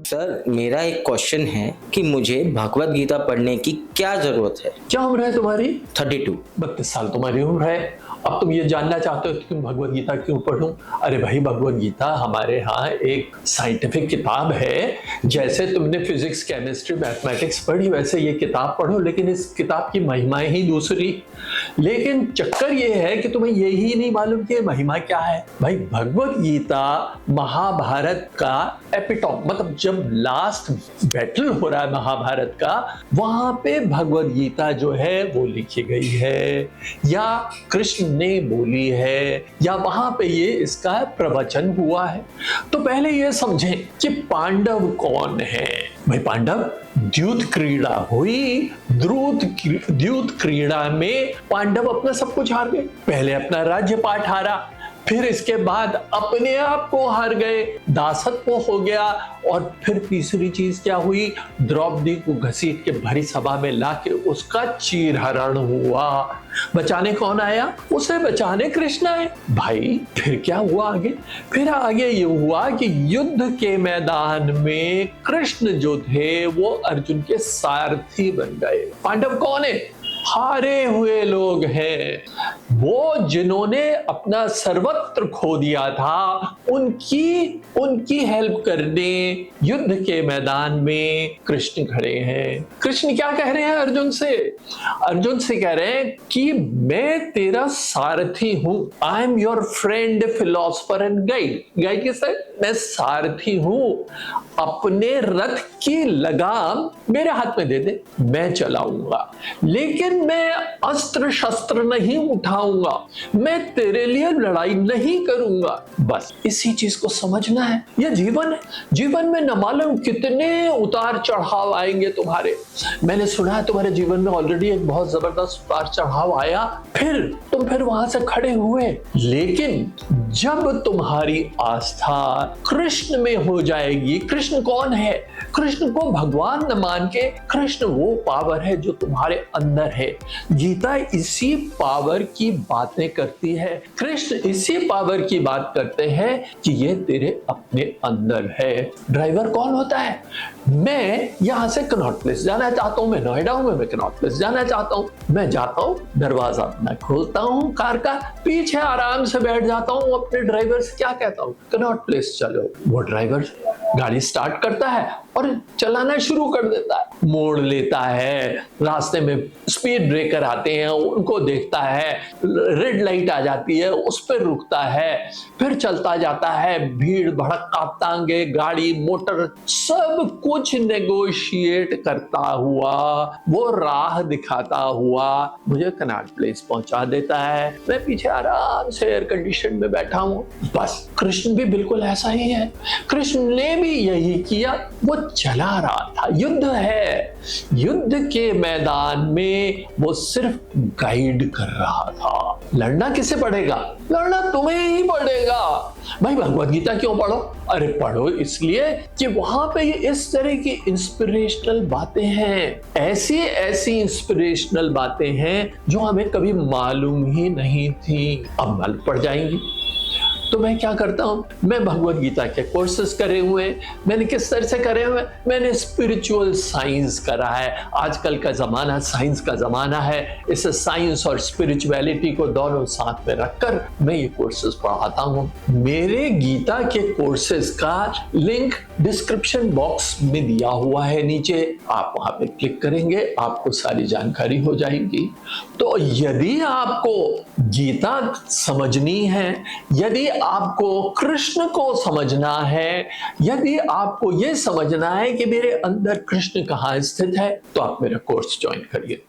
Sir, मेरा एक question है कि मुझे भगवत गीता पढ़ने की क्या जरूरत है? क्या उम्र है तुम्हारी? 32। 32 साल तुम्हारी उम्र है। अब तुम ये जानना चाहते हो कि तुम भगवत गीता क्यों पढ़ूं? अरे भाई, भगवत गीता हमारे यहाँ एक साइंटिफिक किताब है। जैसे तुमने फिजिक्स, केमिस्ट्री, मैथमेटिक्स पढ़ी, वैसे ये किताब पढ़ो, लेकिन इस किताब की महिमाएं ही दूसरी। लेकिन चक्कर ये है कि तुम्हें यही नहीं मालूम कि महिमा क्या है। भाई, भगवत गीता महाभारत का एपिटॉम, मतलब जब लास्ट बैटल हो रहा है महाभारत का, वहां पे भगवत गीता जो है वो लिखी गई है, या कृष्ण ने बोली है, या वहां पे ये इसका प्रवचन हुआ है। तो पहले ये समझें कि पांडव कौन है। भाई, पांडव, द्यूत क्रीड़ा हुई, द्यूत क्रीड़ा में पांडव अपना सब कुछ हार गए। पहले अपना राज्य पाठ हारा, फिर इसके बाद अपने आप को हार गए, दासत्व हो गया, और फिर तीसरी चीज क्या हुई? द्रौपदी को घसीट के भरी सभा में लाके उसका चीरहरण हुआ। बचाने कौन आया? उसे बचाने कृष्ण आए। भाई, फिर क्या हुआ आगे? फिर आगे ये हुआ कि युद्ध के मैदान में कृष्ण जो थे वो अर्जुन के सारथी बन गए। पांडव कौन है? हारे हुए लोग हैं, वो जिन्होंने अपना सर्वत्र खो दिया था, उनकी हेल्प करने युद्ध के मैदान में कृष्ण खड़े हैं। कृष्ण क्या कह रहे हैं अर्जुन से? अर्जुन से कह रहे हैं कि मैं तेरा सारथी हूं। I am your friend, philosopher and guide. Guide किससे? मैं सारथी हूं। अपने रथ की लगाम मेरे हाथ में दे दे, मैं चलाऊंगा, लेकिन मैं अस्त्र शस्त्र नहीं उठाऊंगा, मैं तेरे लिए लड़ाई नहीं करूंगा। बस इसी चीज को समझना है। यह जीवन है। जीवन में न मालूम कितने उतार चढ़ाव आएंगे तुम्हारे। मैंने सुना है तुम्हारे जीवन में ऑलरेडी एक बहुत जबरदस्त उतार चढ़ाव आया, फिर तुम वहां से खड़े हुए। लेकिन जब तुम्हारी आस्था कृष्ण में हो जाएगी, कृष्ण कौन है? कृष्ण को भगवान न मान के, कृष्ण वो पावर है जो तुम्हारे अंदर है। गीता इसी पावर की बातें करती है। कृष्ण इसी पावर की बात करते हैं कि ये तेरे अपने अंदर है। ड्राइवर कौन होता है? मैं यहां से कनॉट प्लेस जाना चाहता हूं, मैं नोएडा हूं, मैं कनॉट प्लेस जाना चाहता हूं। मैं जाता हूं, दरवाजा अपना खोलता हूं कार का, पीछे आराम से बैठ जाता हूं, अपने ड्राइवर से क्या कहता हूं? कनॉट प्लेस चलो। वो ड्राइवर गाड़ी स्टार्ट करता है और चलाना शुरू कर देता है। मोड़ लेता है, रास्ते में स्पीड ब्रेकर आते हैं, उनको देखता है, रेड लाइट आ जाती है, उस पर रुकता है, फिर चलता जाता है। भीड़ भड़का, तांगे, गाड़ी, मोटर, सब कुछ नेगोशिएट करता हुआ, वो राह दिखाता हुआ मुझे कनॉट प्लेस पहुंचा देता है। मैं पीछे आराम से एयर कंडीशन में बैठा हूं। बस कृष्ण भी बिल्कुल ऐसा ही है। कृष्ण ने भी यही किया, वो चला रहा था। युद्ध है, युद्ध के मैदान में वो सिर्फ गाइड कर रहा था। लड़ना किसे पड़ेगा? लड़ना तुम्हें ही पड़ेगा। भाई, भगवत गीता क्यों पढ़ो? अरे पढ़ो इसलिए कि वहां पे इस तरह की इंस्पिरेशनल बातें हैं, ऐसी ऐसी इंस्पिरेशनल बातें हैं जो हमें कभी मालूम ही नहीं थी, अब मालूम पड़ जाएंगी। तो मैं क्या करता हूं? मैं भगवत गीता के कोर्सेज करे हुए। मैंने किस तरह से करे हुए? मैंने स्पिरिचुअल साइंस करा है। आजकल का जमाना साइंस का जमाना है, इस साइंस और स्पिरिचुअलिटी को दोनों साथ में रखकर मैं ये कोर्सेज पढ़ाता हूं। मेरे गीता के कोर्सेज का लिंक डिस्क्रिप्शन बॉक्स में दिया हुआ है नीचे। आप वहां पे क्लिक करेंगे, आपको सारी जानकारी हो जाएगी। तो यदि आपको गीता समझनी है, यदि आपको कृष्ण को समझना है, यदि आपको यह समझना है कि मेरे अंदर कृष्ण कहाँ स्थित है, तो आप मेरा कोर्स ज्वाइन करिए।